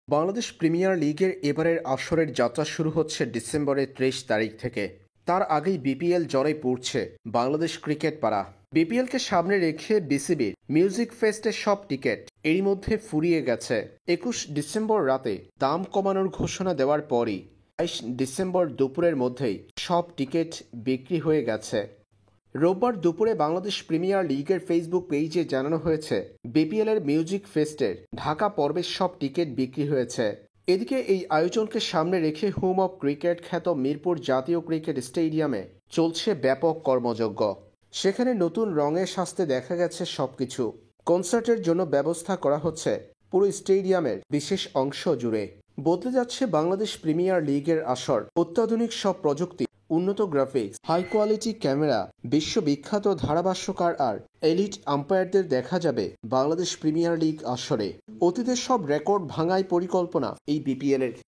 Bangladesh premier লিগের এবারের আসরের যাত্রা শুরু হচ্ছে ডিসেম্বরের ৩০ তারিখ থেকে। তার আগেই বিপিএল জ্বরে পড়ছে বাংলাদেশ ক্রিকেট পাড়া। বিপিএলকে সামনে রেখে বিসিবির মিউজিক ফেস্টের সব টিকিট এরই মধ্যে ফুরিয়ে গেছে। ২১ ডিসেম্বর রাতে দাম কমানোর ঘোষণা দেওয়ার পরই ২২ ডিসেম্বর দুপুরের মধ্যেই সব টিকিট বিক্রি হয়ে গেছে। রোববার দুপুরে বাংলাদেশ প্রিমিয়ার লিগের ফেসবুক পেজে জানানো হয়েছে, বিপিএল এর মিউজিক ফেস্টের ঢাকা পর্বের সব টিকিট বিক্রি হয়েছে। এদিকে এই আয়োজনকে সামনে রেখে হোম অব ক্রিকেট খ্যাত মিরপুর জাতীয় ক্রিকেট স্টেডিয়ামে চলছে ব্যাপক কর্মযজ্ঞ। সেখানে নতুন রঙে সাজতে দেখা গেছে সবকিছু। কনসার্টের জন্য ব্যবস্থা করা হচ্ছে পুরো স্টেডিয়ামের বিশেষ অংশ জুড়ে। বদলে যাচ্ছে বাংলাদেশ প্রিমিয়ার লিগের আসর। অত্যাধুনিক সব প্রযুক্তি, উন্নত গ্রাফিক্স, হাই কোয়ালিটি ক্যামেরা, বিশ্ববিখ্যাত ধারাভাষ্যকার আর এলিট আম্পায়ারদের দেখা যাবে বাংলাদেশ প্রিমিয়ার লিগ আসরে। অতীতের সব রেকর্ড ভাঙায় পরিকল্পনা এই বিপিএল এর।